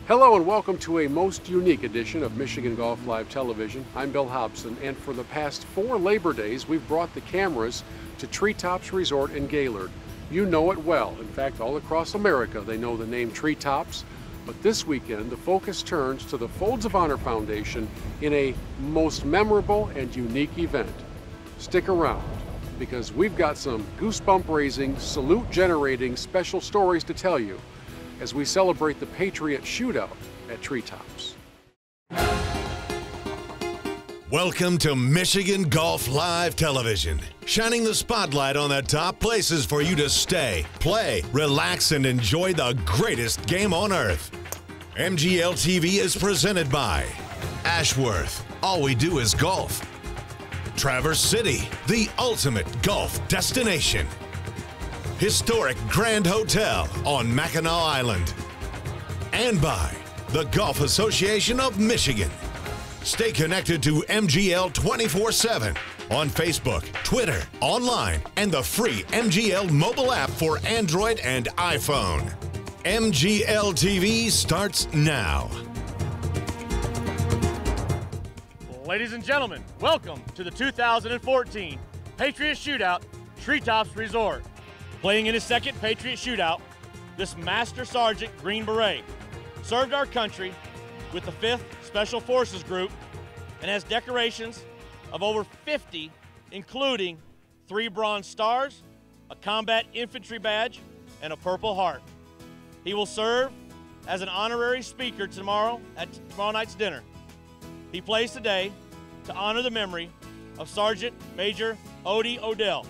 Hello and welcome to a most unique edition of Michigan Golf Live Television. I'm Bill Hobson, and for the past 4 Labor Days, we've brought the cameras to Treetops Resort in Gaylord. You know it well. In fact, all across America, they know the name Treetops. But this weekend, the focus turns to the Folds of Honor Foundation in a most memorable and unique event. Stick around, because we've got some goosebump-raising, salute-generating special stories to tell you as we celebrate the Patriot Shootout at Treetops. Welcome to Michigan Golf Live Television, shining the spotlight on the top places for you to stay, play, relax, and enjoy the greatest game on earth. MGL-TV is presented by Ashworth, all we do is golf. Traverse City, the ultimate golf destination. Historic Grand Hotel on Mackinac Island. And by the Golf Association of Michigan. Stay connected to MGL 24/7 on Facebook, Twitter, online, and the free MGL mobile app for Android and iPhone. MGL TV starts now. Ladies and gentlemen, welcome to the 2014 Patriot Shootout Treetops Resort. Playing in his second Patriot Shootout, this Master Sergeant Green Beret served our country with the 5th Special Forces Group and has decorations of over 50, including 3 Bronze Stars, a Combat Infantry Badge, and a Purple Heart. He will serve as an honorary speaker tomorrow at tomorrow night's dinner. He plays today to honor the memory of Sergeant Major Odie Odell,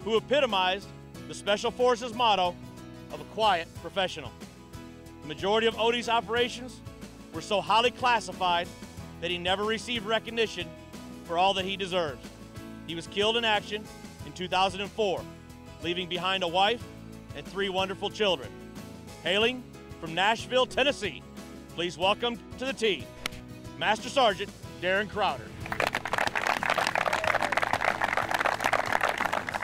who epitomized the Special Forces motto of a quiet professional. The majority of Odie's operations were so highly classified that he never received recognition for all that he deserves. He was killed in action in 2004, leaving behind a wife and 3 wonderful children. Hailing from Nashville, Tennessee, please welcome to the tee, Master Sergeant Darren Crowder.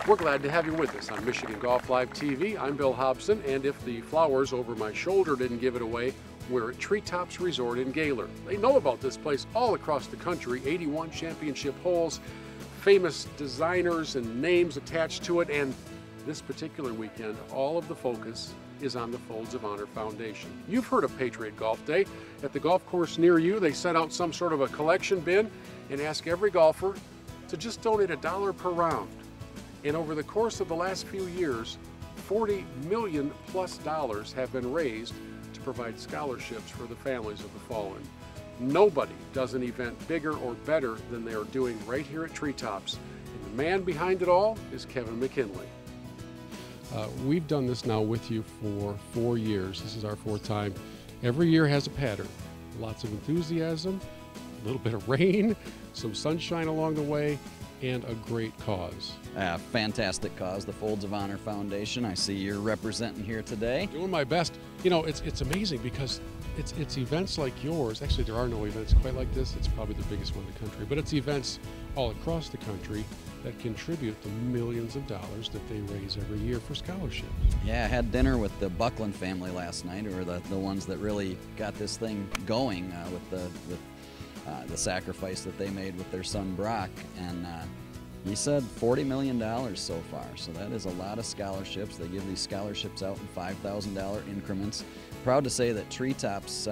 We're glad to have you with us on Michigan Golf Live TV. I'm Bill Hobson, and if the flowers over my shoulder didn't give it away, we're at Treetops Resort in Gaylord. They know about this place all across the country, 81 championship holes, famous designers and names attached to it, and this particular weekend, all of the focus is on the Folds of Honor Foundation. You've heard of Patriot Golf Day. At the golf course near you, they set out some sort of a collection bin and ask every golfer to just donate $1 per round. And over the course of the last few years, $40 million+ have been raised to provide scholarships for the families of the fallen. Nobody does an event bigger or better than they are doing right here at Treetops. And the man behind it all is Kevin McKinley. We've done this now with you for 4 years. This is our 4th time. Every year has a pattern. Lots of enthusiasm, a little bit of rain, some sunshine along the way, and a great cause. Fantastic cause, the Folds of Honor Foundation. I see you're representing here today. Doing my best. You know, it's amazing because it's events like yours. Actually, there are no events quite like this. It's probably the biggest one in the country. But it's events all across the country that contribute the millions of dollars that they raise every year for scholarships. Yeah, I had dinner with the Buckland family last night, who are the ones that really got this thing going with the sacrifice that they made with their son Brock, and he said $40 million so far, so that is a lot of scholarships. They give these scholarships out in $5,000 increments. Proud to say that Treetops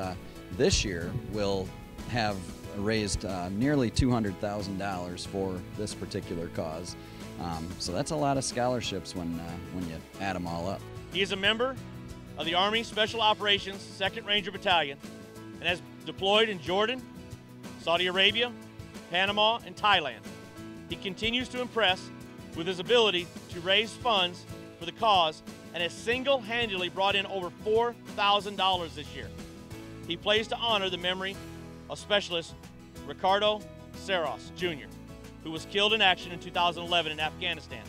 this year will have raised nearly $200,000 for this particular cause. So that's a lot of scholarships when you add them all up. He is a member of the Army Special Operations 2nd Ranger Battalion and has deployed in Jordan, Saudi Arabia, Panama, and Thailand. He continues to impress with his ability to raise funds for the cause and has single-handedly brought in over $4,000 this year. He plays to honor the memory of Specialist Ricardo Serros, Jr., who was killed in action in 2011 in Afghanistan.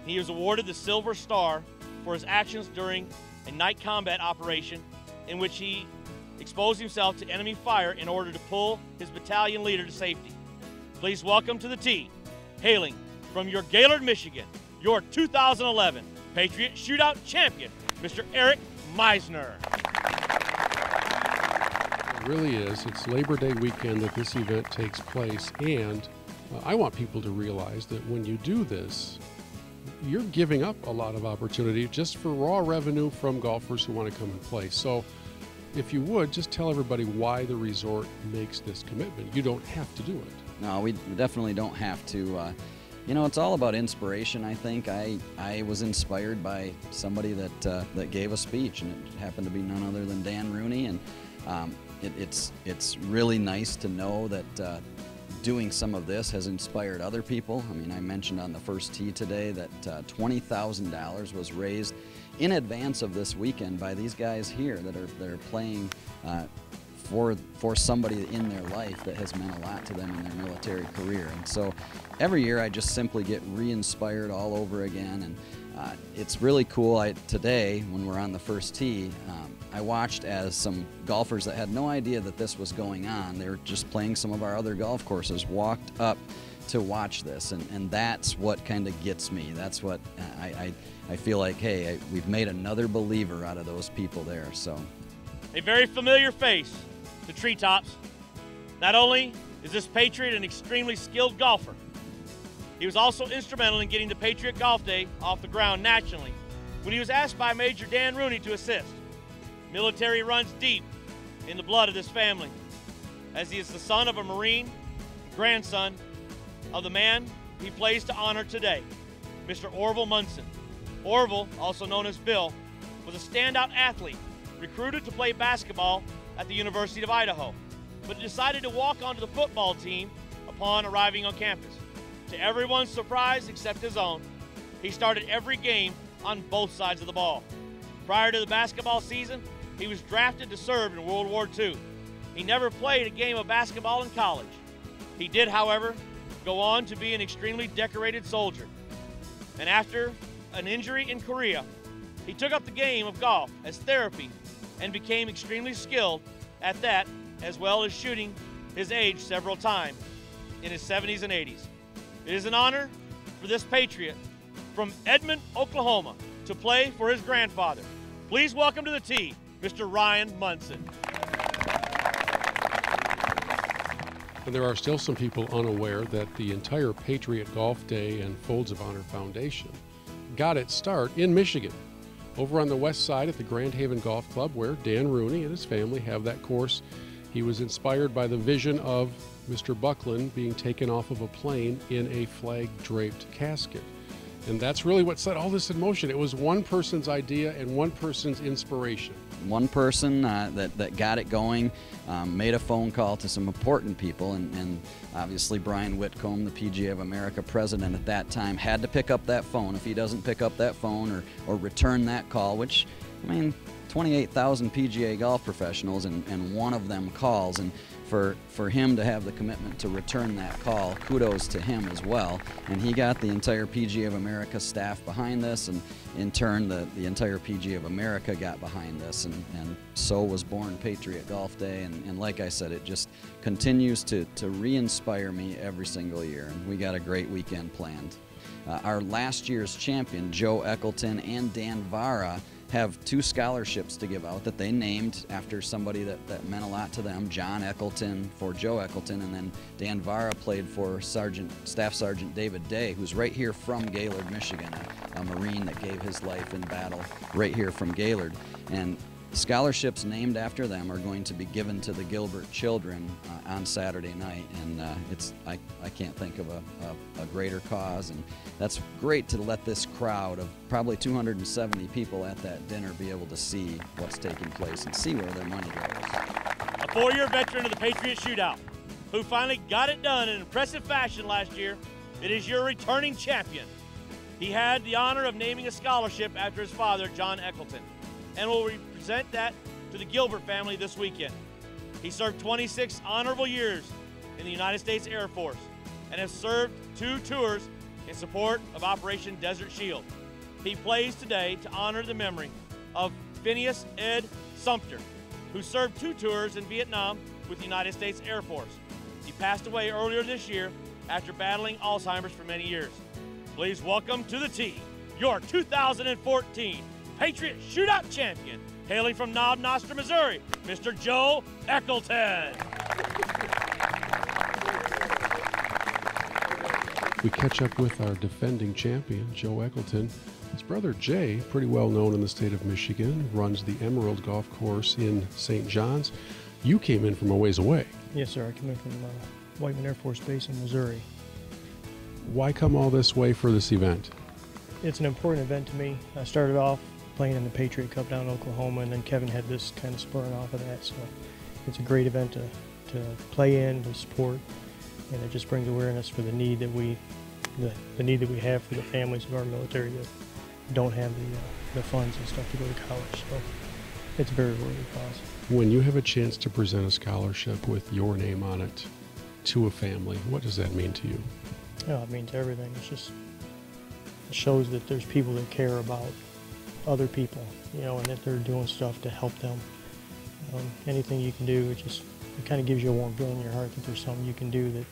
He was awarded the Silver Star for his actions during a night combat operation in which he exposed himself to enemy fire in order to pull his battalion leader to safety. Please welcome to the tee, hailing from your Gaylord, Michigan, your 2011 Patriot Shootout champion, Mr. Eric Meisner. It really is. It's Labor Day weekend that this event takes place, and I want people to realize that when you do this, you're giving up a lot of opportunity just for raw revenue from golfers who want to come and play. So if you would, just tell everybody why the resort makes this commitment. You don't have to do it. No, we definitely don't have to. You know, it's all about inspiration, I think. I was inspired by somebody that gave a speech, and it happened to be none other than Dan Rooney. And it's really nice to know that doing some of this has inspired other people. I mean, I mentioned on the first tee today that $20,000 was raised in advance of this weekend by these guys here that are playing for somebody in their life that has meant a lot to them in their military career. And so every year I just simply get re-inspired all over again, and it's really cool. Today, when we're on the first tee, I watched as some golfers that had no idea that this was going on, they were just playing some of our other golf courses, walked up to watch this, and that's what kind of gets me. That's what I feel like, hey, we've made another believer out of those people there. So, a very familiar face to Treetops. Not only is this Patriot an extremely skilled golfer, he was also instrumental in getting the Patriot Golf Day off the ground nationally when he was asked by Major Dan Rooney to assist. Military runs deep in the blood of this family, as he is the son of a Marine, grandson of the man he plays to honor today, Mr. Orville Munson. Orville, also known as Bill, was a standout athlete, recruited to play basketball at the University of Idaho, but decided to walk onto the football team upon arriving on campus. To everyone's surprise except his own, he started every game on both sides of the ball. Prior to the basketball season, he was drafted to serve in World War II. He never played a game of basketball in college. He did, however, go on to be an extremely decorated soldier. And after an injury in Korea, he took up the game of golf as therapy and became extremely skilled at that, as well as shooting his age several times in his 70s and 80s. It is an honor for this Patriot from Edmond, Oklahoma, to play for his grandfather. Please welcome to the tee, Mr. Ryan Munson. And there are still some people unaware that the entire Patriot Golf Day and Folds of Honor Foundation got its start in Michigan, over on the west side at the Grand Haven Golf Club, where Dan Rooney and his family have that course. He was inspired by the vision of Mr. Buckland being taken off of a plane in a flag-draped casket. And that's really what set all this in motion. It was one person's idea and one person's inspiration. One person that got it going made a phone call to some important people, and obviously Brian Whitcomb, the PGA of America president at that time, had to pick up that phone. If he doesn't pick up that phone or return that call, which, I mean, 28,000 PGA golf professionals, and one of them calls, and for him to have the commitment to return that call, kudos to him as well. And he got the entire PGA of America staff behind this, and in turn the entire PGA of America got behind this, and so was born Patriot Golf Day. And like I said, it just continues to re-inspire me every single year, and we got a great weekend planned. Our last year's champion, Joe Eccleton and Dan Vara, have 2 scholarships to give out that they named after somebody that meant a lot to them. John Eccleton for Joe Eccleton, and then Dan Vara played for Staff Sergeant David Day, who's right here from Gaylord, Michigan, a Marine that gave his life in battle right here from Gaylord. And scholarships named after them are going to be given to the Gilbert children on Saturday night, and I can't think of a greater cause, and that's great to let this crowd of probably 270 people at that dinner be able to see what's taking place and see where their money goes. A 4-year veteran of the Patriot Shootout, who finally got it done in impressive fashion last year, it is your returning champion. He had the honor of naming a scholarship after his father, John Eccleton, and will present that to the Gilbert family this weekend. He served 26 honorable years in the United States Air Force and has served 2 tours in support of Operation Desert Shield. He plays today to honor the memory of Phineas Ed Sumter, who served 2 tours in Vietnam with the United States Air Force. He passed away earlier this year after battling Alzheimer's for many years. Please welcome to the tee, your 2014 Patriot Shootout champion, hailing from Knob Noster, Missouri, Mr. Joe Eckleton. We catch up with our defending champion, Joe Eckleton. His brother Jay, pretty well known in the state of Michigan, runs the Emerald Golf Course in St. John's. You came in from a ways away. Yes, sir. I came in from Whiteman Air Force Base in Missouri. Why come all this way for this event? It's an important event to me. I started off playing in the Patriot Cup down in Oklahoma, and then Kevin had this kind of spurring off of that. So it's a great event to play in, to support, and it just brings awareness for the need that we have for the families of our military that don't have the funds and stuff to go to college. So it's a very worthy cause. When you have a chance to present a scholarship with your name on it to a family, what does that mean to you? It means everything. It shows that there's people that care about other people, and that they're doing stuff to help them. Anything you can do, it kind of gives you a warm feeling in your heart that there's something you can do that,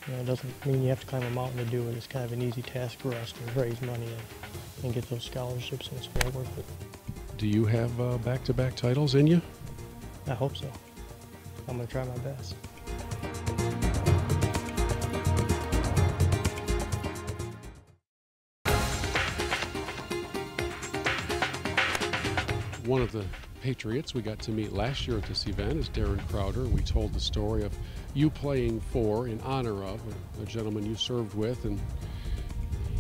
it doesn't mean you have to climb a mountain to do it. It's kind of an easy task for us to raise money and get those scholarships, and it's well worth it. Do you have back-to-back titles in you? I hope so. I'm going to try my best. One of the Patriots we got to meet last year at this event is Darren Crowder. We told the story of you playing for, in honor of, a gentleman you served with, and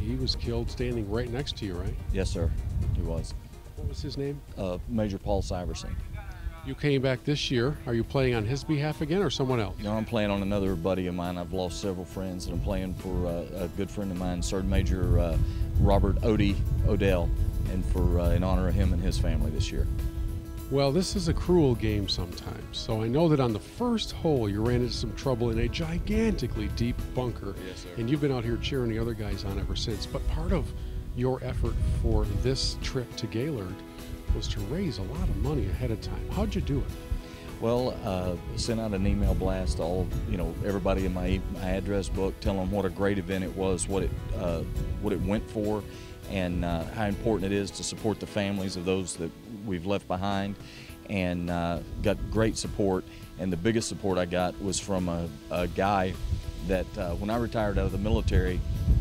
he was killed standing right next to you, right? Yes, sir, he was. What was his name? Major Paul Syverson. You came back this year. Are you playing on his behalf again or someone else? No, I'm playing on another buddy of mine. I've lost several friends, and I'm playing for a good friend of mine, Sergeant Major Robert Odell, and for in honor of him and his family this year. Well, this is a cruel game sometimes. So I know that on the first hole you ran into some trouble in a gigantically deep bunker. Yes, sir. And you've been out here cheering the other guys on ever since. But part of your effort for this trip to Gaylord was to raise a lot of money ahead of time. How'd you do it? Well, sent out an email blast to all, everybody in my address book, telling them what a great event it was, what it went for, and how important it is to support the families of those that we've left behind, and got great support. And the biggest support I got was from a guy that when I retired out of the military,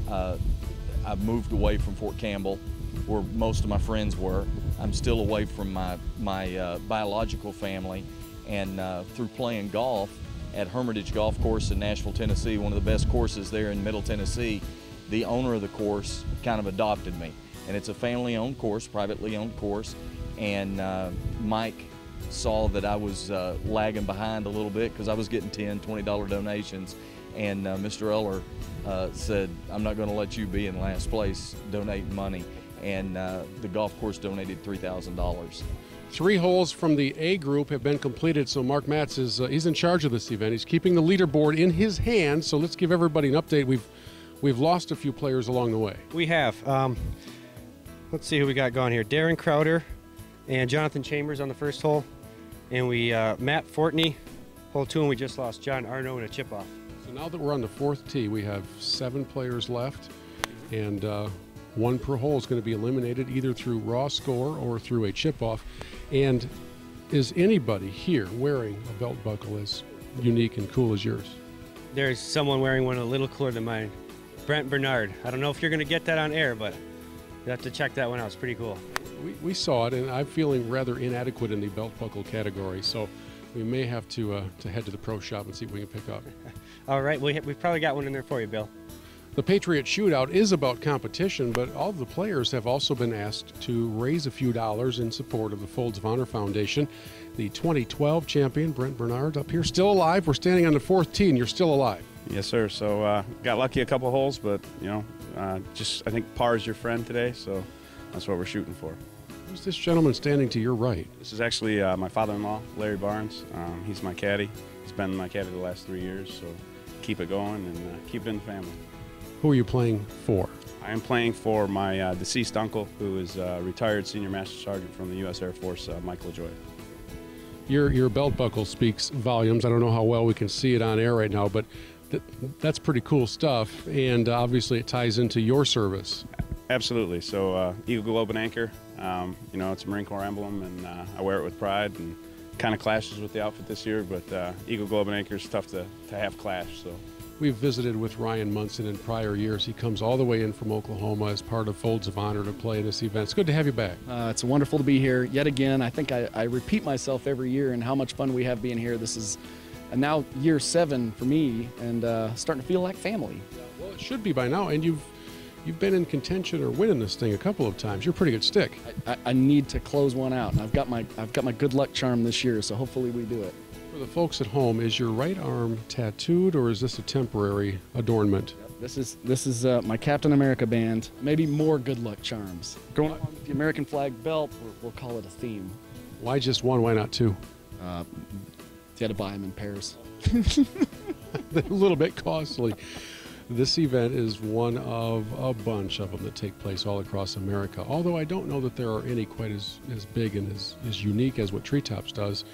I moved away from Fort Campbell, where most of my friends were. I'm still away from my biological family, and through playing golf at Hermitage Golf Course in Nashville, Tennessee, one of the best courses there in Middle Tennessee, the owner of the course kind of adopted me. And it's a family-owned course, privately owned course, and Mike saw that I was lagging behind a little bit because I was getting $10, $20 donations, and Mr. Eller said, I'm not going to let you be in last place donating money, and the golf course donated $3,000. 3 holes from the A group have been completed, so Mark Matz he's in charge of this event. He's keeping the leaderboard in his hands, so let's give everybody an update. We've lost a few players along the way. We have. Let's see who we got going here. Darren Crowder and Jonathan Chambers on the first hole, and we Matt Fortney, hole 2, and we just lost John Arno in a chip-off. So now that we're on the 4th tee, we have 7 players left, and 1 per hole is going to be eliminated either through raw score or through a chip-off. And is anybody here wearing a belt buckle as unique and cool as yours? There's someone wearing one a little cooler than mine. Brent Bernard. I don't know if you're going to get that on air, but you have to check that one out. It's pretty cool. We saw it, and I'm feeling rather inadequate in the belt buckle category, so we may have to head to the pro shop and see what we can pick up. All right, we've probably got one in there for you, Bill. The Patriot Shootout is about competition, but all of the players have also been asked to raise a few dollars in support of the Folds of Honor Foundation. The 2012 champion, Brent Bernard, up here, still alive. We're standing on the 4th tee, and you're still alive. Yes, sir. So got lucky a couple holes, but I think par is your friend today, so that's what we're shooting for. Who's this gentleman standing to your right? This is actually my father-in-law, Larry Barnes. He's my caddy. He's been my caddy the last 3 years, so keep it going and keep it in the family. Who are you playing for? I am playing for my deceased uncle, who is a retired senior master sergeant from the U.S. Air Force, Mike LaJoy. Your belt buckle speaks volumes. I don't know how well we can see it on air right now, but that's pretty cool stuff, and obviously it ties into your service. Absolutely. So Eagle Globe and Anchor, you know, it's a Marine Corps emblem, and I wear it with pride, and kind of clashes with the outfit this year, but Eagle Globe and Anchor is tough to have clash. So We've visited with Ryan Munson in prior years. He comes all the way in from Oklahoma as part of Folds of Honor to play in this event. It's good to have you back. It's wonderful to be here yet again. I think I repeat myself every year and how much fun we have being here. This is now year 7 for me, and starting to feel like family. Well, it should be by now, and you've been in contention or winning this thing a couple of times. You're a pretty good stick. I need to close one out, and I've got my good luck charm this year, so hopefully we do it. For the folks at home, is your right arm tattooed, or is this a temporary adornment? This is my Captain America band. Maybe more good luck charms. Going along with the American flag belt, we'll call it a theme. Why just one? Why not 2? You had to buy them in pairs. They're a little bit costly. This event is one of a bunch of them that take place all across America, although I don't know that there are any quite as big and as unique as what Treetops does.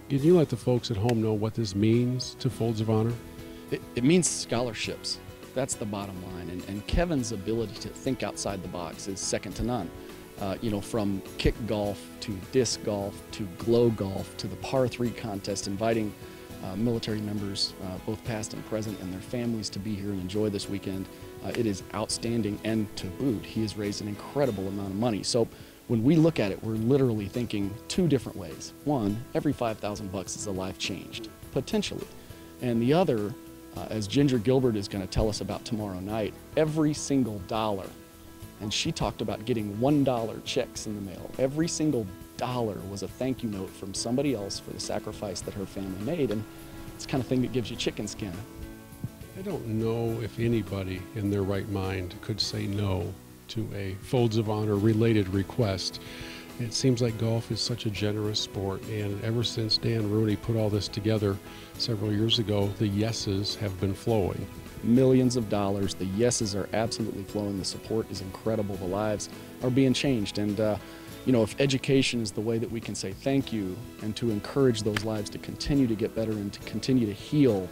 Can you let the folks at home know what this means to Folds of Honor? It means scholarships. That's the bottom line. And Kevin's ability to think outside the box is second to none. You know, from kick golf to disc golf to glow golf to the par 3 contest, inviting military members, both past and present, and their families to be here and enjoy this weekend. It is outstanding, and to boot, he has raised an incredible amount of money. So when we look at it, we're literally thinking 2 different ways. One, every $5,000 is a life changed, potentially. And the other, as Ginger Gilbert is going to tell us about tomorrow night, every single dollar, and she talked about getting $1 checks in the mail. Every single dollar was a thank you note from somebody else for the sacrifice that her family made, and it's the kind of thing that gives you chicken skin. I don't know if anybody in their right mind could say no to a Folds of Honor related request. It seems like golf is such a generous sport, and ever since Dan Rooney put all this together several years ago, the yeses have been flowing. Millions of dollars, the yeses are absolutely flowing, the support is incredible, the lives are being changed, and you know, if education is the way that we can say thank you and to encourage those lives to continue to get better and to continue to heal,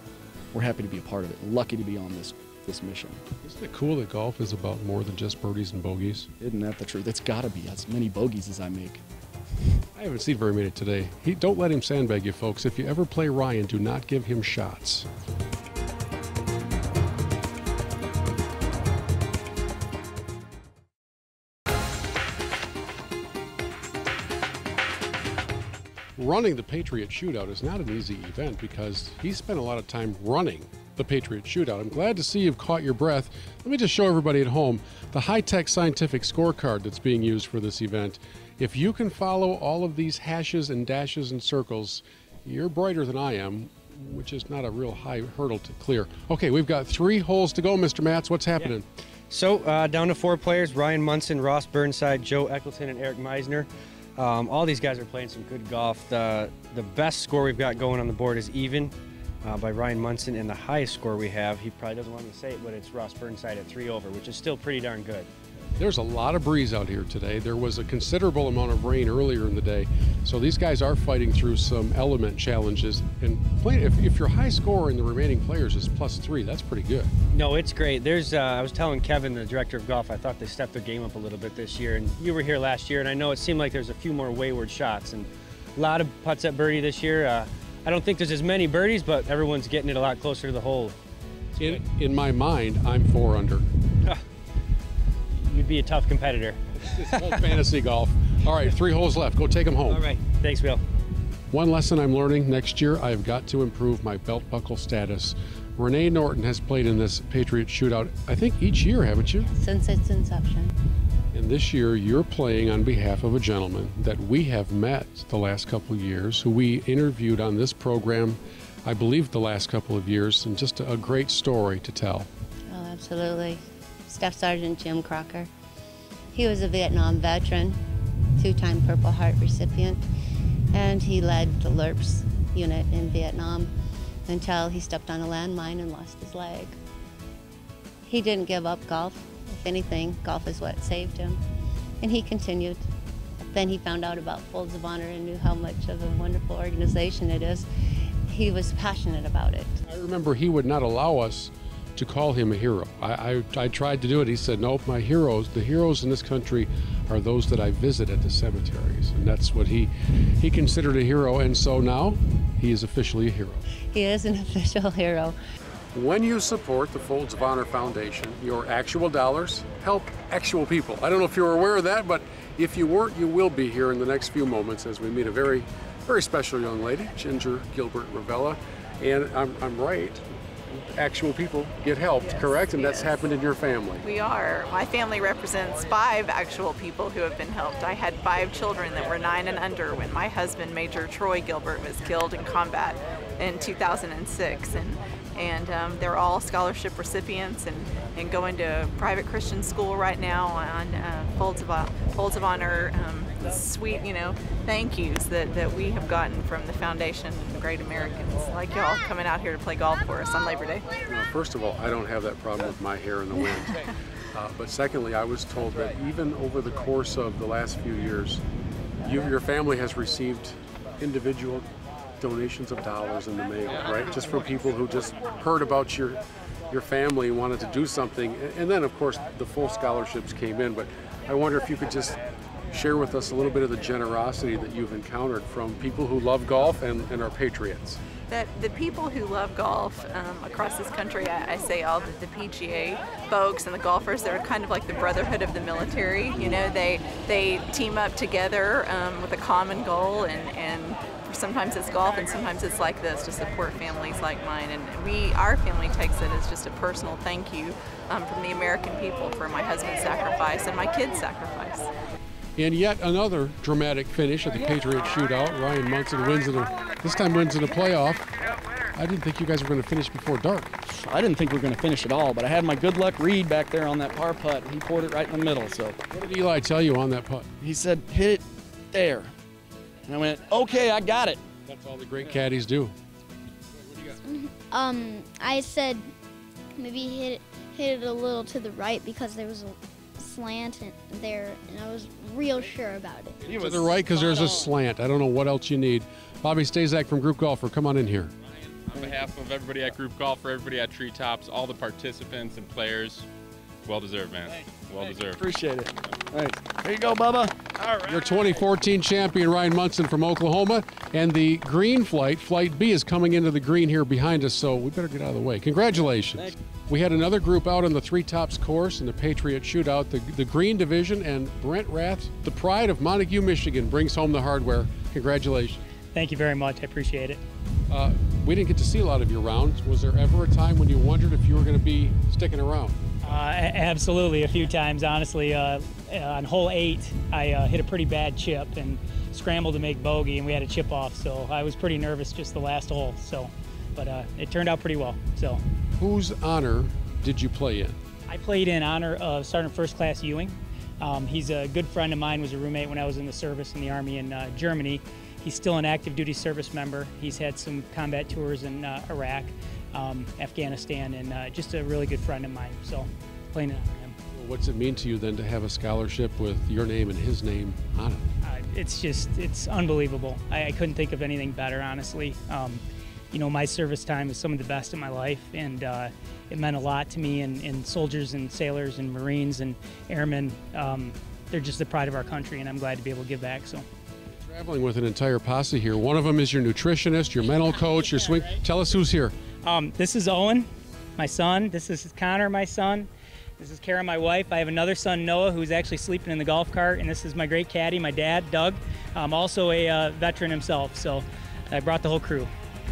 we're happy to be a part of it, lucky to be on this mission. Isn't it cool that golf is about more than just birdies and bogeys? Isn't that the truth? It's got to be as many bogeys as I make. I haven't seen very many today. Don't let him sandbag you, folks. If you ever play Ryan, do not give him shots. Running the Patriot Shootout is not an easy event because he spent a lot of time running the Patriot Shootout. I'm glad to see you've caught your breath. Let me just show everybody at home the high-tech scientific scorecard that's being used for this event. If you can follow all of these hashes and dashes and circles, you're brighter than I am, which is not a real high hurdle to clear. Okay, we've got 3 holes to go, Mr. Matz. What's happening? Yeah. So down to 4 players: Ryan Munson, Ross Burnside, Joe Eccleton, and Eric Meisner. All these guys are playing some good golf. The best score we've got going on the board is even by Ryan Munson, and the highest score we have, he probably doesn't want me to say it, but it's Ross Burnside at 3 over, which is still pretty darn good. There's a lot of breeze out here today. There was a considerable amount of rain earlier in the day, so these guys are fighting through some element challenges. And if your high score in the remaining players is +3, that's pretty good. No, it's great. There's I was telling Kevin, the director of golf, I thought they stepped their game up a little bit this year. And you were here last year, and I know it seemed like there's a few more wayward shots and a lot of putts at birdie this year. I don't think there's as many birdies, but everyone's getting it a lot closer to the hole. In my mind, I'm 4 under. You'd be a tough competitor. It's called fantasy golf. All right, 3 holes left. Go take them home. All right. Thanks, Bill. One lesson I'm learning: next year I've got to improve my belt buckle status. Renee Norton has played in this Patriot Shootout, I think, each year, haven't you? Since its inception. And this year you're playing on behalf of a gentleman that we have met the last couple of years, who we interviewed on this program, I believe, the last couple of years, and just a great story to tell. Oh, absolutely. Staff Sergeant Jim Crocker. He was a Vietnam veteran, 2-time Purple Heart recipient, and he led the LRPS unit in Vietnam until he stepped on a landmine and lost his leg. He didn't give up golf. If anything, golf is what saved him. And he continued. Then he found out about Folds of Honor and knew how much of a wonderful organization it is. He was passionate about it. I remember he would not allow us to call him a hero. I tried to do it. He said, nope, my heroes, the heroes in this country are those that I visit at the cemeteries. And that's what he considered a hero. And so now he is officially a hero. He is an official hero. When you support the Folds of Honor Foundation, your actual dollars help actual people. I don't know if you're aware of that, but if you weren't, you will be here in the next few moments as we meet a very, very special young lady, Ginger Gilbert Ravella. And I'm right, actual people get helped, yes, correct? And that's happened in your family. We are. My family represents 5 actual people who have been helped. I had 5 children that were 9 and under when my husband, Major Troy Gilbert, was killed in combat in 2006. And they're all scholarship recipients and going to private Christian school right now on Folds of Honor, sweet, thank yous that we have gotten from the foundation and the great Americans like y'all coming out here to play golf for us on Labor Day. Well, first of all, I don't have that problem with my hair in the wind. But secondly, I was told that even over the course of the last few years, your family has received individual donations of dollars in the mail, right? Just from people who just heard about your family and wanted to do something. And then, of course, the full scholarships came in. But I wonder if you could just share with us a little bit of the generosity that you've encountered from people who love golf and are patriots. That the people who love golf across this country, I say all the PGA folks and the golfers, they're kind of like the brotherhood of the military. They team up together with a common goal, and sometimes it's golf and sometimes it's like this to support families like mine. And our family takes it as just a personal thank you from the American people for my husband's sacrifice and my kids' sacrifice. And yet another dramatic finish at the Patriot Shootout. Ryan Munson wins this time wins in a playoff. I didn't think you guys were going to finish before dark. I didn't think we were going to finish at all, but I had my good luck Reed back there on that par putt, and he poured it right in the middle. So what did Eli tell you on that putt? He said, hit it there. And I went, okay, I got it. That's all the great caddies do. I said maybe hit it a little to the right because there was a slant there, and I was real sure about it. To the right because there's a slant. I don't know what else you need. Bobby Stazak from Group Golfer, come on in here. On behalf of everybody at Group Golfer, everybody at Treetops, all the participants and players, well deserved, man. Well deserved. Appreciate it. Thanks. Here you go, Bubba. All right. Your 2014 champion, Ryan Munson from Oklahoma, and the green flight, Flight B, is coming into the green here behind us, so we better get out of the way. Congratulations. We had another group out on the Treetops course in the Patriot Shootout, the green division, and Brent Rath, the pride of Montague, Michigan, brings home the hardware. Congratulations. Thank you very much. I appreciate it. We didn't get to see a lot of your rounds. Was there ever a time when you wondered if you were going to be sticking around? Absolutely, a few times, honestly. On hole 8, I hit a pretty bad chip and scrambled to make bogey, and we had a chip off, so I was pretty nervous just the last hole. But it turned out pretty well. So, whose honor did you play in? I played in honor of Sergeant First Class Ewing. He's a good friend of mine, was a roommate when I was in the service in the Army in Germany. He's still an active duty service member. He's had some combat tours in Iraq, Afghanistan, and just a really good friend of mine. So, playing in honor of him. What's it mean to you then to have a scholarship with your name and his name on it? It's unbelievable. I couldn't think of anything better, honestly. My service time is some of the best in my life, and it meant a lot to me, and soldiers and sailors and Marines and airmen, they're just the pride of our country, and I'm glad to be able to give back. So. Traveling with an entire posse here. One of them is your nutritionist, your mental coach, your swing. Tell us who's here. This is Owen, my son. This is Connor, my son. This is Kara, my wife. I have another son, Noah, who's actually sleeping in the golf cart. And this is my great caddy, my dad, Doug, also a veteran himself. So I brought the whole crew.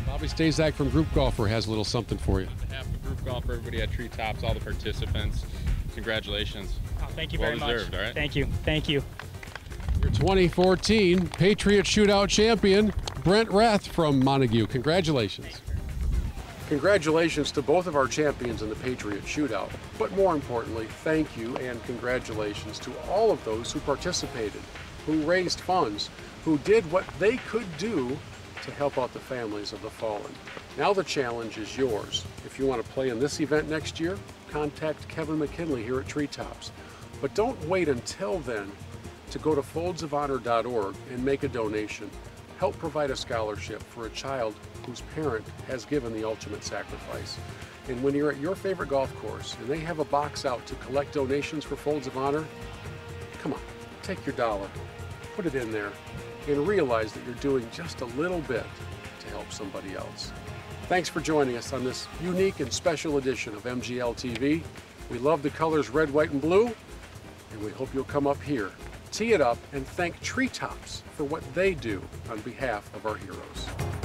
Bobby Stazak from Group Golfer has a little something for you. On behalf of Group Golfer, everybody at Treetops, all the participants, congratulations. Oh, thank you very much. Well deserved, all right? Thank you. Thank you. Your 2014 Patriot Shootout champion, Brent Rath from Montague. Congratulations. Congratulations to both of our champions in the Patriot Shootout, but more importantly, thank you and congratulations to all of those who participated, who raised funds, who did what they could do to help out the families of the fallen. Now the challenge is yours. If you want to play in this event next year, contact Kevin McKinley here at Treetops. But don't wait until then to go to foldsofhonor.org and make a donation. help provide a scholarship for a child whose parent has given the ultimate sacrifice. And when you're at your favorite golf course and they have a box out to collect donations for Folds of Honor, come on, take your dollar, put it in there, and realize that you're doing just a little bit to help somebody else. Thanks for joining us on this unique and special edition of MGL-TV. We love the colors red, white, and blue, and we hope you'll come up here, tee it up, and thank Treetops for what they do on behalf of our heroes.